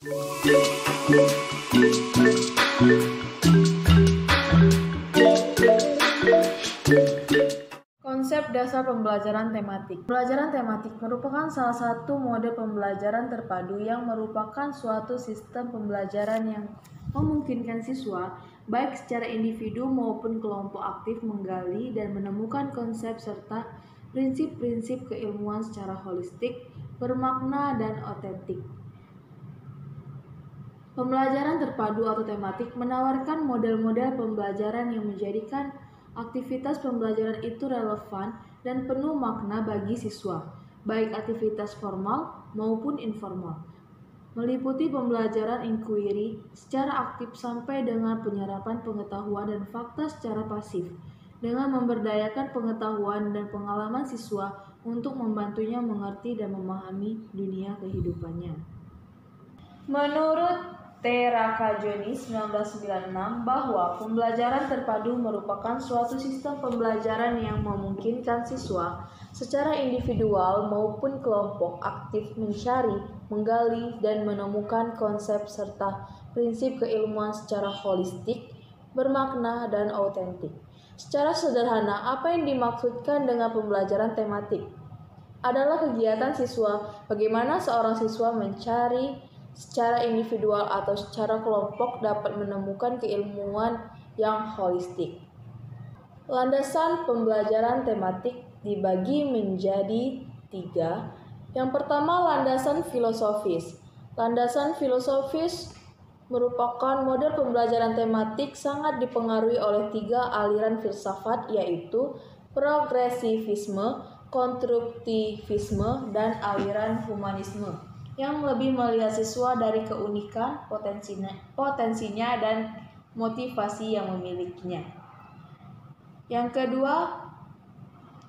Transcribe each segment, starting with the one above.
Konsep dasar pembelajaran tematik. Pembelajaran tematik merupakan salah satu mode pembelajaran terpadu yang merupakan suatu sistem pembelajaran yang memungkinkan siswa, baik secara individu maupun kelompok aktif menggali dan menemukan konsep serta prinsip-prinsip keilmuan secara holistik, bermakna, dan otentik. Pembelajaran terpadu atau tematik menawarkan model-model pembelajaran yang menjadikan aktivitas pembelajaran itu relevan dan penuh makna bagi siswa, baik aktivitas formal maupun informal. Meliputi pembelajaran inquiry secara aktif sampai dengan penyerapan pengetahuan dan fakta secara pasif, dengan memberdayakan pengetahuan dan pengalaman siswa untuk membantunya mengerti dan memahami dunia kehidupannya. Menurut T. Rakajoni 1996 bahwa pembelajaran terpadu merupakan suatu sistem pembelajaran yang memungkinkan siswa secara individual maupun kelompok aktif mencari, menggali, dan menemukan konsep serta prinsip keilmuan secara holistik, bermakna, dan autentik. Secara sederhana, apa yang dimaksudkan dengan pembelajaran tematik? Adalah kegiatan siswa, bagaimana seorang siswa mencari secara individual atau secara kelompok dapat menemukan keilmuan yang holistik. Landasan pembelajaran tematik dibagi menjadi 3. Yang pertama, landasan filosofis. Landasan filosofis merupakan model pembelajaran tematik sangat dipengaruhi oleh 3 aliran filsafat, yaitu progresivisme, konstruktivisme, dan aliran humanisme, yang lebih melihat siswa dari keunikan, potensinya, dan motivasi yang memilikinya. Yang kedua,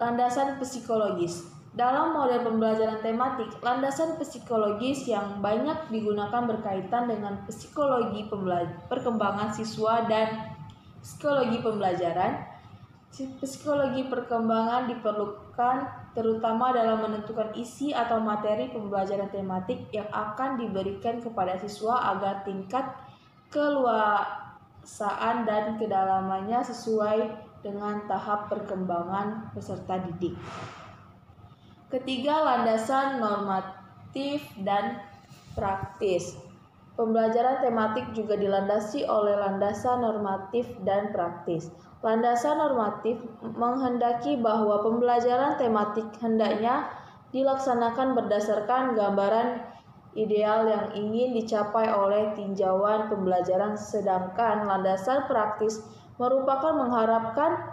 landasan psikologis. Dalam model pembelajaran tematik, landasan psikologis yang banyak digunakan berkaitan dengan psikologi perkembangan siswa dan psikologi pembelajaran. Psikologi perkembangan diperlukan terutama dalam menentukan isi atau materi pembelajaran tematik yang akan diberikan kepada siswa agar tingkat keluasaan dan kedalamannya sesuai dengan tahap perkembangan peserta didik. Ketiga, landasan normatif dan praktis. Pembelajaran tematik juga dilandasi oleh landasan normatif dan praktis. Landasan normatif menghendaki bahwa pembelajaran tematik hendaknya dilaksanakan berdasarkan gambaran ideal yang ingin dicapai oleh tinjauan pembelajaran, sedangkan landasan praktis merupakan mengharapkan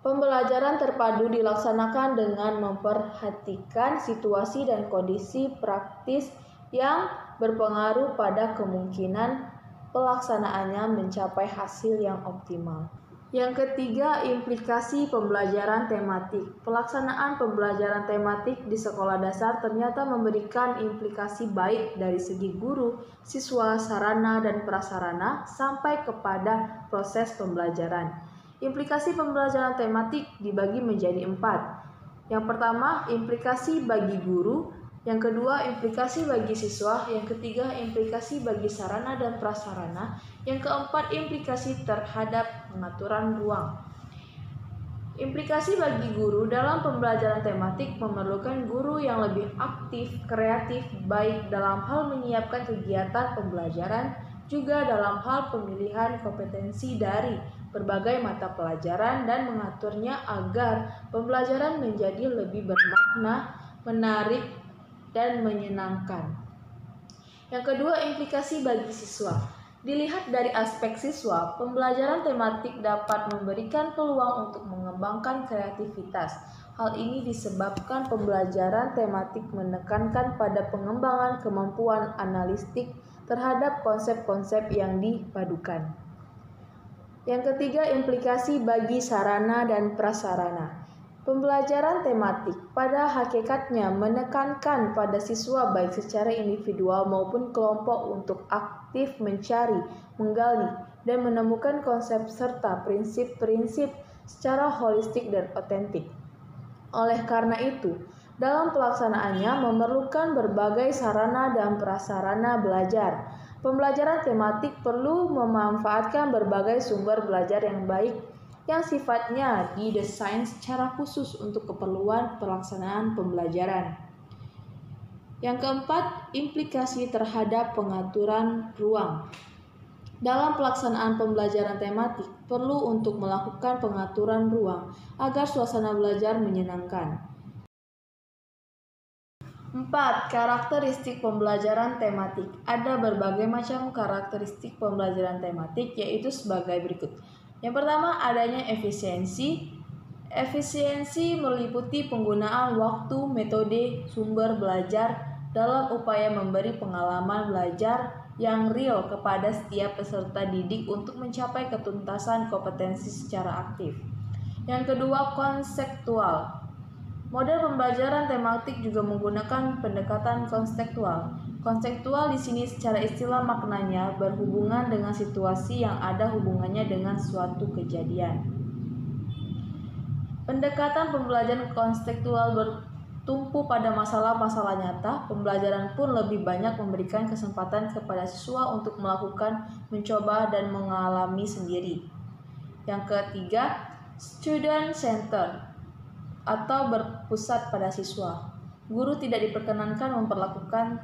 pembelajaran terpadu dilaksanakan dengan memperhatikan situasi dan kondisi praktis yang berpengaruh pada kemungkinan pelaksanaannya mencapai hasil yang optimal. Yang ketiga, implikasi pembelajaran tematik. Pelaksanaan pembelajaran tematik di sekolah dasar ternyata memberikan implikasi baik dari segi guru, siswa, sarana, dan prasarana sampai kepada proses pembelajaran. Implikasi pembelajaran tematik dibagi menjadi 4. Yang pertama, implikasi bagi guru. Yang kedua, implikasi bagi siswa. Yang ketiga, implikasi bagi sarana dan prasarana. Yang keempat, implikasi terhadap pengaturan ruang. Implikasi bagi guru dalam pembelajaran tematik memerlukan guru yang lebih aktif, kreatif, baik dalam hal menyiapkan kegiatan pembelajaran, juga dalam hal pemilihan kompetensi dari berbagai mata pelajaran dan mengaturnya agar pembelajaran menjadi lebih bermakna, menarik, dan menyenangkan. Yang kedua, implikasi bagi siswa. Dilihat dari aspek siswa, pembelajaran tematik dapat memberikan peluang untuk mengembangkan kreativitas. Hal ini disebabkan pembelajaran tematik menekankan pada pengembangan kemampuan analitik terhadap konsep-konsep yang dipadukan. Yang ketiga, implikasi bagi sarana dan prasarana. Pembelajaran tematik pada hakikatnya menekankan pada siswa baik secara individual maupun kelompok untuk aktif mencari, menggali, dan menemukan konsep serta prinsip-prinsip secara holistik dan otentik. Oleh karena itu, Dalam pelaksanaannya memerlukan berbagai sarana dan prasarana belajar. Pembelajaran tematik perlu memanfaatkan berbagai sumber belajar yang baik yang sifatnya didesain secara khusus untuk keperluan pelaksanaan pembelajaran. Yang keempat, implikasi terhadap pengaturan ruang. Dalam pelaksanaan pembelajaran tematik, perlu untuk melakukan pengaturan ruang agar suasana belajar menyenangkan. 4. Karakteristik pembelajaran tematik. Ada berbagai macam karakteristik pembelajaran tematik, yaitu sebagai berikut. Yang pertama, adanya efisiensi. Efisiensi meliputi penggunaan waktu, metode, sumber belajar dalam upaya memberi pengalaman belajar yang real kepada setiap peserta didik untuk mencapai ketuntasan kompetensi secara aktif. Yang kedua, konseptual. Model pembelajaran tematik juga menggunakan pendekatan konseptual. Konseptual di sini secara istilah maknanya berhubungan dengan situasi yang ada hubungannya dengan suatu kejadian. Pendekatan pembelajaran konseptual bertumpu pada masalah-masalah nyata. Pembelajaran pun lebih banyak memberikan kesempatan kepada siswa untuk melakukan, mencoba, dan mengalami sendiri. Yang ketiga, student center atau berpusat pada siswa. Guru tidak diperkenankan memperlakukan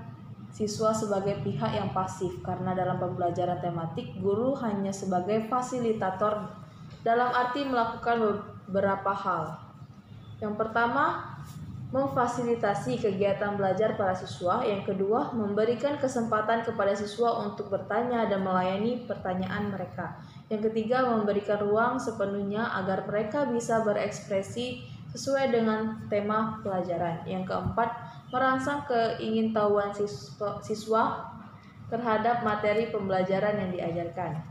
siswa sebagai pihak yang pasif karena dalam pembelajaran tematik guru hanya sebagai fasilitator dalam arti melakukan beberapa hal. Yang pertama, memfasilitasi kegiatan belajar para siswa. Yang kedua, memberikan kesempatan kepada siswa untuk bertanya dan melayani pertanyaan mereka. Yang ketiga, memberikan ruang sepenuhnya agar mereka bisa berekspresi sesuai dengan tema pelajaran. Yang keempat, merangsang keingintahuan siswa terhadap materi pembelajaran yang diajarkan.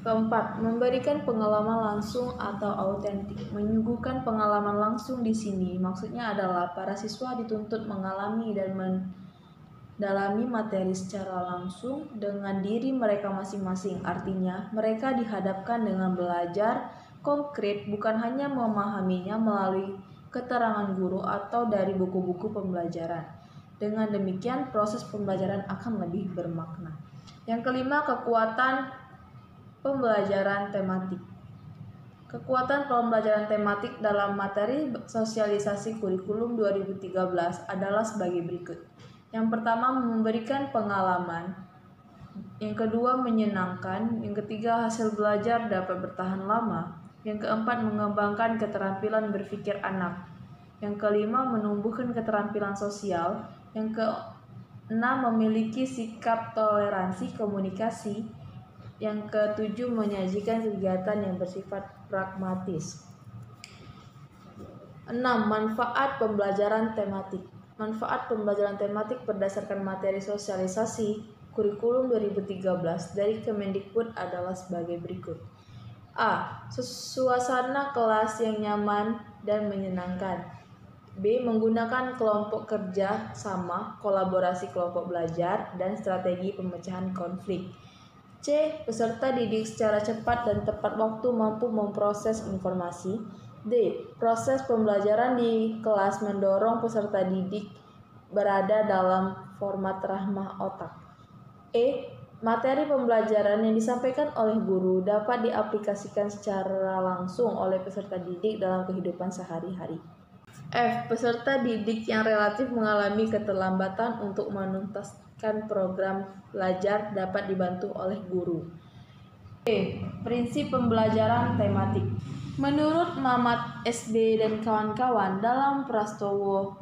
Keempat, memberikan pengalaman langsung atau autentik. Menyuguhkan pengalaman langsung di sini maksudnya adalah para siswa dituntut mengalami dan mendalami materi secara langsung dengan diri mereka masing-masing. Artinya, mereka dihadapkan dengan belajar konkret, bukan hanya memahaminya melalui keterangan guru atau dari buku-buku pembelajaran. Dengan demikian, proses pembelajaran akan lebih bermakna. Yang kelima, kekuatan pembelajaran tematik. Kekuatan pembelajaran tematik dalam materi sosialisasi kurikulum 2013 adalah sebagai berikut. Yang pertama, memberikan pengalaman. Yang kedua, menyenangkan. Yang ketiga, hasil belajar dapat bertahan lama. Yang keempat, mengembangkan keterampilan berpikir anak. Yang kelima, menumbuhkan keterampilan sosial. Yang keenam, memiliki sikap toleransi komunikasi. Yang ketujuh, menyajikan kegiatan yang bersifat pragmatis. 6. Manfaat pembelajaran tematik. Manfaat pembelajaran tematik berdasarkan materi sosialisasi kurikulum 2013 dari Kemendikbud adalah sebagai berikut. A. Suasana kelas yang nyaman dan menyenangkan. B. Menggunakan kelompok kerja sama, kolaborasi kelompok belajar, dan strategi pemecahan konflik. C. Peserta didik secara cepat dan tepat waktu mampu memproses informasi. D. Proses pembelajaran di kelas mendorong peserta didik berada dalam format ramah otak. E. Materi pembelajaran yang disampaikan oleh guru dapat diaplikasikan secara langsung oleh peserta didik dalam kehidupan sehari-hari. F. Peserta didik yang relatif mengalami keterlambatan untuk menuntaskan program belajar dapat dibantu oleh guru. E. Prinsip pembelajaran tematik. Menurut Mamat SB dan kawan-kawan dalam Prastowo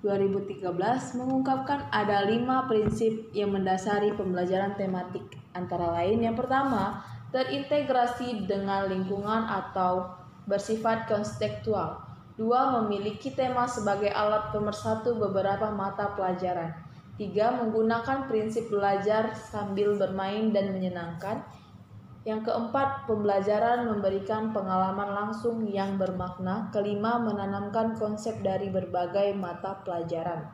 2013 mengungkapkan ada 5 prinsip yang mendasari pembelajaran tematik. Antara lain, yang pertama, terintegrasi dengan lingkungan atau bersifat konseptual. 2. Memiliki tema sebagai alat pemersatu beberapa mata pelajaran. 3. Menggunakan prinsip belajar sambil bermain dan menyenangkan. Yang keempat, pembelajaran memberikan pengalaman langsung yang bermakna. Kelima, menanamkan konsep dari berbagai mata pelajaran.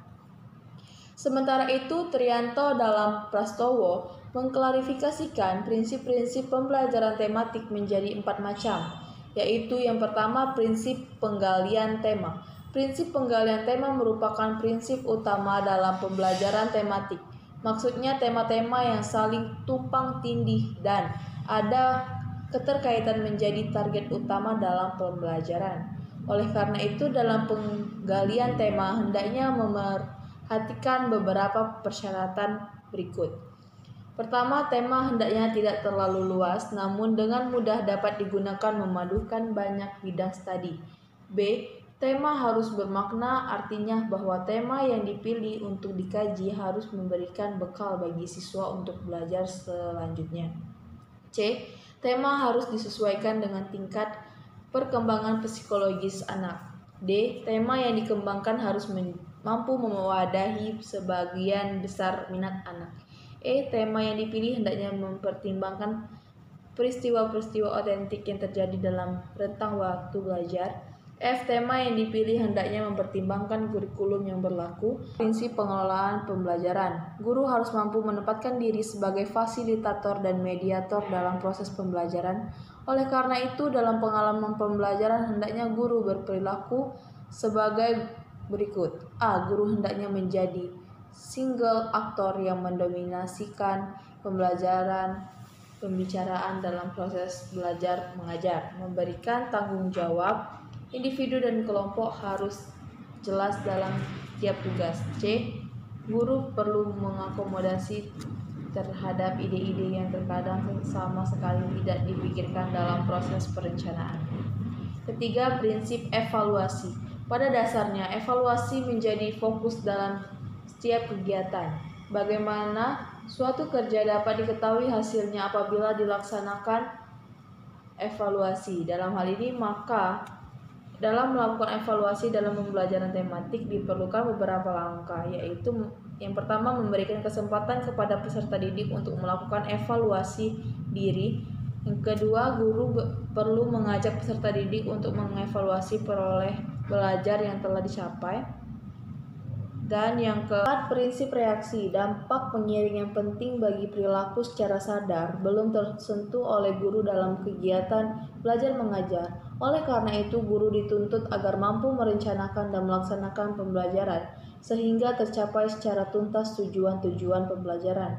Sementara itu, Trianto dalam Prastowo mengklarifikasikan prinsip-prinsip pembelajaran tematik menjadi 4 macam, yaitu yang pertama, prinsip penggalian tema. Prinsip penggalian tema merupakan prinsip utama dalam pembelajaran tematik. Maksudnya tema-tema yang saling tumpang tindih dan ada keterkaitan menjadi target utama dalam pembelajaran. Oleh karena itu, dalam penggalian tema hendaknya memperhatikan beberapa persyaratan berikut. Pertama, tema hendaknya tidak terlalu luas, namun dengan mudah dapat digunakan memadukan banyak bidang studi. B. Tema harus bermakna, artinya bahwa tema yang dipilih untuk dikaji harus memberikan bekal bagi siswa untuk belajar selanjutnya. C. Tema harus disesuaikan dengan tingkat perkembangan psikologis anak. D. Tema yang dikembangkan harus mampu mewadahi sebagian besar minat anak. E. Tema yang dipilih hendaknya mempertimbangkan peristiwa-peristiwa otentik yang terjadi dalam rentang waktu belajar. F. Tema yang dipilih hendaknya mempertimbangkan kurikulum yang berlaku. Prinsip pengelolaan pembelajaran. Guru harus mampu menempatkan diri sebagai fasilitator dan mediator dalam proses pembelajaran. Oleh karena itu, dalam pengalaman pembelajaran hendaknya guru berperilaku sebagai berikut. A. Guru hendaknya menjadi single aktor yang mendominasikan pembicaraan dalam proses belajar mengajar, memberikan tanggung jawab. Individu dan kelompok harus jelas dalam tiap tugas. C. Guru perlu mengakomodasi terhadap ide-ide yang terkadang sama sekali tidak dipikirkan dalam proses perencanaan. Ketiga, prinsip evaluasi. Pada dasarnya, evaluasi menjadi fokus dalam setiap kegiatan. Bagaimana suatu kerja dapat diketahui hasilnya apabila dilaksanakan evaluasi. Dalam hal ini, maka dalam melakukan evaluasi dalam pembelajaran tematik diperlukan beberapa langkah, yaitu yang pertama, memberikan kesempatan kepada peserta didik untuk melakukan evaluasi diri. Yang kedua, guru perlu mengajak peserta didik untuk mengevaluasi peroleh belajar yang telah dicapai. Dan yang keempat, prinsip reaksi. Dampak pengiring yang penting bagi perilaku secara sadar belum tersentuh oleh guru dalam kegiatan belajar mengajar. Oleh karena itu, guru dituntut agar mampu merencanakan dan melaksanakan pembelajaran sehingga tercapai secara tuntas tujuan-tujuan pembelajaran.